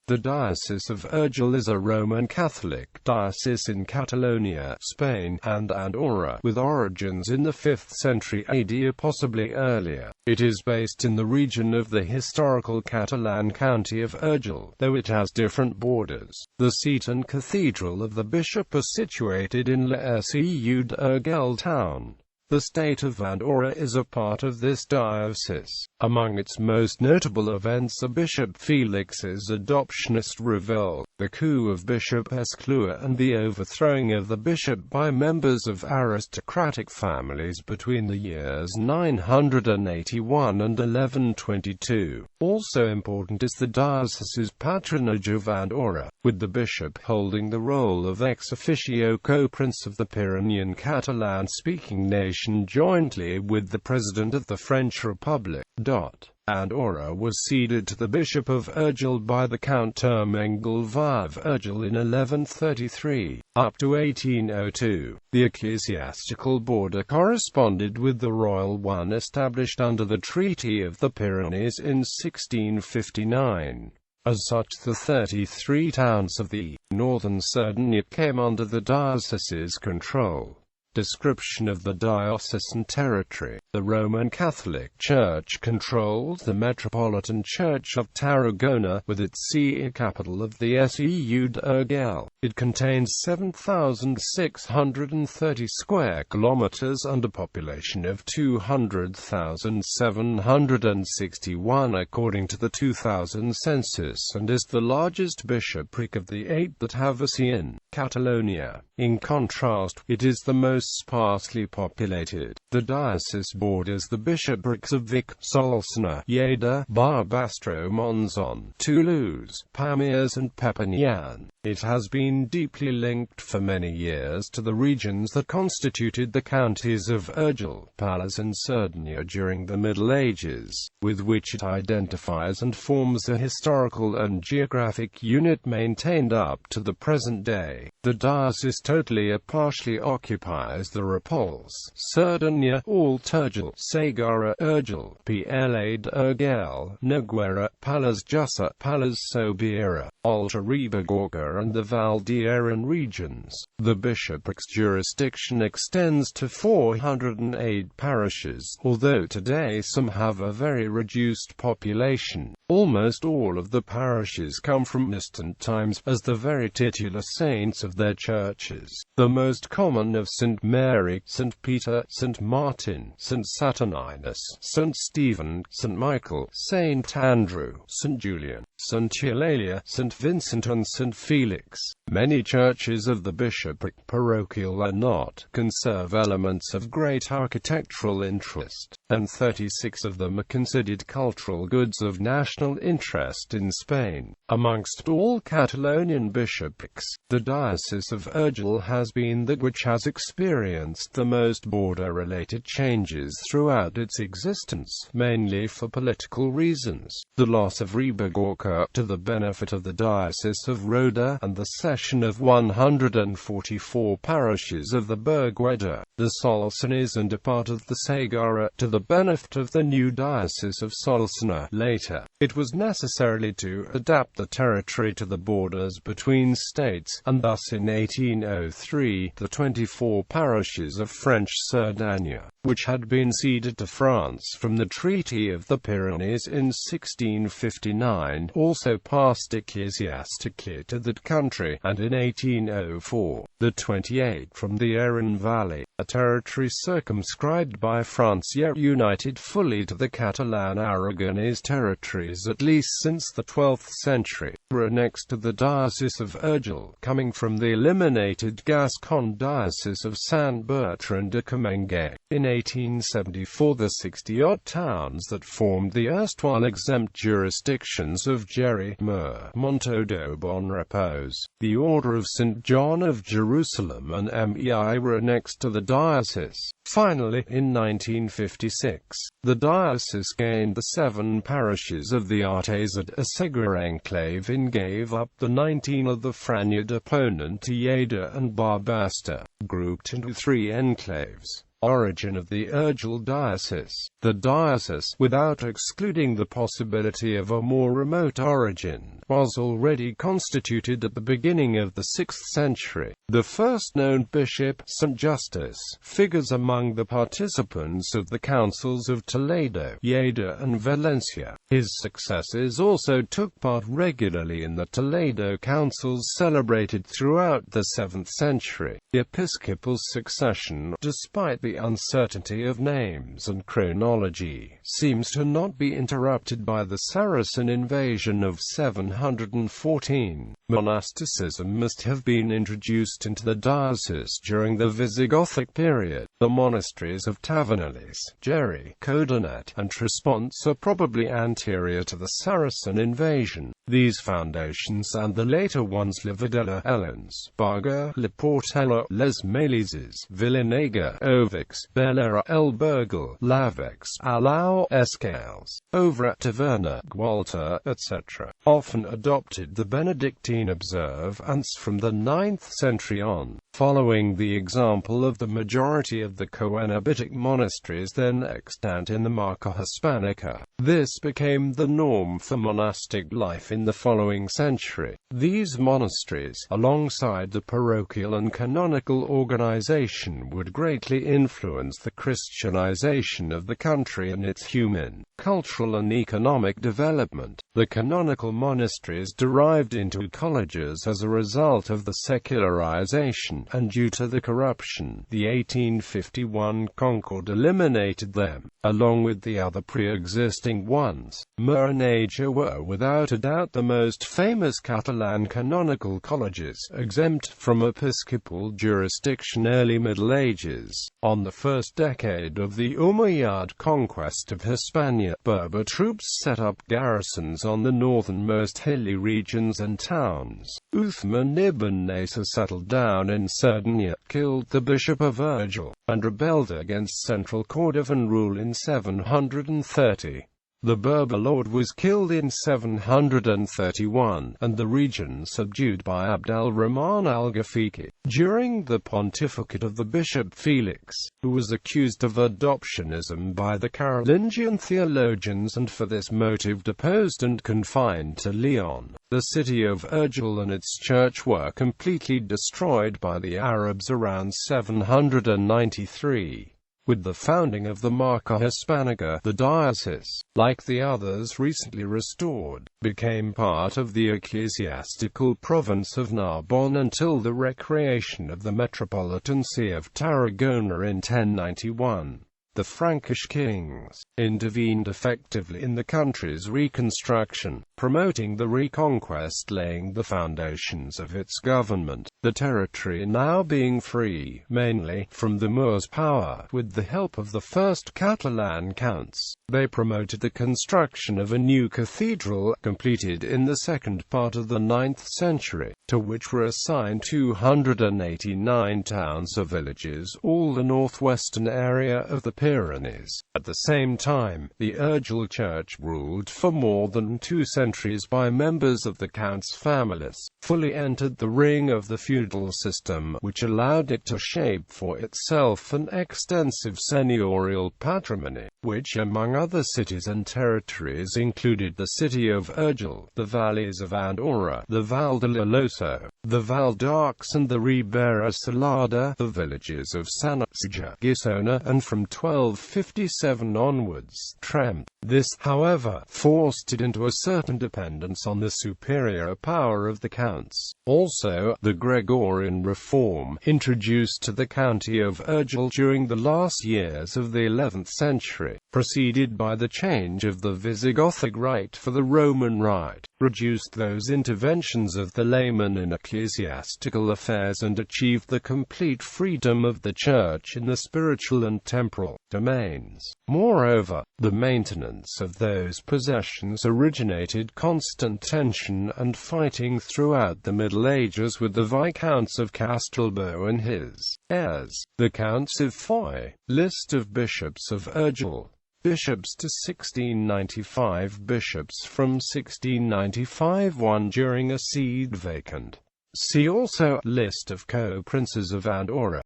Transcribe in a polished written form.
The Diocese of Urgell is a Roman Catholic diocese in Catalonia, Spain, and Andorra, with origins in the 5th century AD or possibly earlier. It is based in the region of the historical Catalan County of Urgell, though it has different borders. The seat and cathedral of the bishop are situated in earlier.It town. The state of Andorra is a part of this diocese. Among its most notable events are Bishop Felix's adoptionist revolt, the coup of Bishop Esclua, and the overthrowing of the bishop by members of aristocratic families between the years 981 and 1122. Also important is the diocese's patronage of Andorra, with the bishop holding the role of ex officio co-prince of the Pyrenean Catalan-speaking nation jointly with the President of the French Republic. Andorra was ceded to the Bishop of Urgell by the Count Ermengarda of Urgell in 1133. Up to 1802, the ecclesiastical border corresponded with the royal one established under the Treaty of the Pyrenees in 1659. As such, the 33 towns of the northern Sardinia came under the diocese's control. Description of the diocesan territory. The Roman Catholic Church controls the Metropolitan Church of Tarragona, with its see capital of the Urgell. It contains 7,630 square kilometers and a population of 200,761 according to the 2000 census, and is the largest bishopric of the 8 that have a see in Catalonia. In contrast, it is the most sparsely populated. The diocese borders the bishoprics of Vic, Solsona, Lleida, Barbastro, Monzon, Toulouse, Pamiers and Perpignan. It has been deeply linked for many years to the regions that constituted the counties of Urgell, Pallars and Sardinia during the Middle Ages, with which it identifies and forms a historical and geographic unit maintained up to the present day. The diocese totally or partially occupies the Repulse, Sardinia, Alt Urgell, Segara, Urgell, Pla d'Urgell, Noguera, Pallars Jussá, Pallars Sobirà, Alta Ribagorça and the Val d'Aran regions. The bishopric's jurisdiction extends to 408 parishes, although today some have a very reduced population. Almost all of the parishes come from distant times, as the very titular saints of their churches. The most common of St. Mary, St. Peter, St. Martin, St. Saturninus, St. Stephen, St. Michael, St. Andrew, St. Julian, St. Eulalia, St. Vincent and St. Felix. Many churches of the bishopric parochial are not, conserve elements of great architectural interest, and 36 of them are considered cultural goods of national interest in Spain. Amongst all Catalonian bishoprics, the Diocese of Urgell has been that which has experienced the most border-related changes throughout its existence, mainly for political reasons. The loss of Ribagorça to the benefit of the Diocese of Roda, and the cession of 144 parishes of the Berguedà, the Solsonese and a part of the Segara, to the benefit of the new Diocese of Solsona. Later, it was necessary to adapt the territory to the borders between states, and thus in 1803, the 24 parishes of French Sardinia, which had been ceded to France from the Treaty of the Pyrenees in 1659, also passed ecclesiastically to that country, and in 1804, the 28 from the Aran Valley, a territory circumscribed by France yet united fully to the Catalan-Aragonese territories at least since the 12th century, were annexed to the Diocese of Urgell, coming from the eliminated Gascon Diocese of Sant Bertran de Comminges. In 1874, the 60-odd towns that formed the erstwhile exempt jurisdictions of Gerri, Mur, Montaudou, Bon Repos, the Order of St. John of Jerusalem and Mei were annexed to the diocese. Finally, in 1956, the diocese gained the 7 parishes of the Artes at a Segura enclave and gave up the 19 of the Franja de Ponent to Lleida and Barbastro, grouped into 3 enclaves. Origin of the Urgell diocese. The diocese, without excluding the possibility of a more remote origin, was already constituted at the beginning of the 6th century. The first known bishop, St. Justus, figures among the participants of the councils of Toledo, Lleida and Valencia. His successors also took part regularly in the Toledo councils celebrated throughout the 7th century. The episcopal succession, despite the uncertainty of names and chronology, seems to not be interrupted by the Saracen invasion of 714. Monasticism must have been introduced into the diocese during the Visigothic period. The monasteries of Tavernelles, Geri, Codanet, and Tresponse are probably anterior to the Saracen invasion. These foundations and the later ones Lividella, Elens, Barga, Liportella, Les Melises, Villanega, Ovix, Bellera, El Burgal, Lavex, Alau, Escales, Ovra, Taverna, Gualta, etc., often adopted the Benedictine observance from the 9th century on, following the example of the majority of the Coenobitic monasteries then extant in the Marca Hispanica. This became the norm for monastic life in the following century. These monasteries, alongside the parochial and canonical organization, would greatly influence the Christianization of the country and its human, cultural and economic development. The canonical monasteries derived into colleges as a result of the secularization, and due to the corruption, the 1851 Concord eliminated them, along with the other pre-existing ones. Marinaja were without a doubt the most famous Catalan canonical colleges, exempt from episcopal jurisdiction early Middle Ages. On the first decade of the Umayyad conquest of Hispania, Berber troops set up garrisons on the northernmost hilly regions and towns. Uthman ibn Nasr settled down in Sardinia, killed the Bishop of Urgell, and rebelled against central Cordovan rule in 730. The Berber lord was killed in 731, and the region subdued by Abd al-Rahman al-Ghafiqi. During the pontificate of the Bishop Felix, who was accused of adoptionism by the Carolingian theologians and for this motive deposed and confined to Leon, the city of Urgell and its church were completely destroyed by the Arabs around 793. With the founding of the Marca Hispanica, the diocese, like the others recently restored, became part of the ecclesiastical province of Narbonne until the recreation of the Metropolitan See of Tarragona in 1091. The Frankish kings intervened effectively in the country's reconstruction, promoting the reconquest, laying the foundations of its government. The territory now being free, mainly, from the Moors' power, with the help of the first Catalan counts, they promoted the construction of a new cathedral, completed in the second part of the 9th century, to which were assigned 289 towns or villages, all the northwestern area of the Pyrenees. At the same time, the Urgell Church, ruled for more than 2 centuries by members of the Counts' families, fully entered the ring of the feudal system, which allowed it to shape for itself an extensive seigneurial patrimony, which among other cities and territories included the city of Urgell, the valleys of Andorra, the Val de l'Aloso, the Val d'Arcs and the Ribera Salada, the villages of Sanatsuja, Gisona, and from 1257 onwards, Tremp. This, however, forced it into a certain dependence on the superior power of the counts. Also, the Gregorian reform, introduced to the county of Urgell during the last years of the 11th century, preceded by the change of the Visigothic rite for the Roman rite, reduced those interventions of the layman in ecclesiastical affairs and achieved the complete freedom of the Church in the spiritual and temporal domains. Moreover, the maintenance of those possessions originated constant tension and fighting throughout the Middle Ages with the Viscounts of Castelbau and his heirs. The Counts of Foy. List of bishops of Urgell. Bishops to 1695. Bishops from 1695 1 during a seed vacant. See also, List of co-princes of Andorra.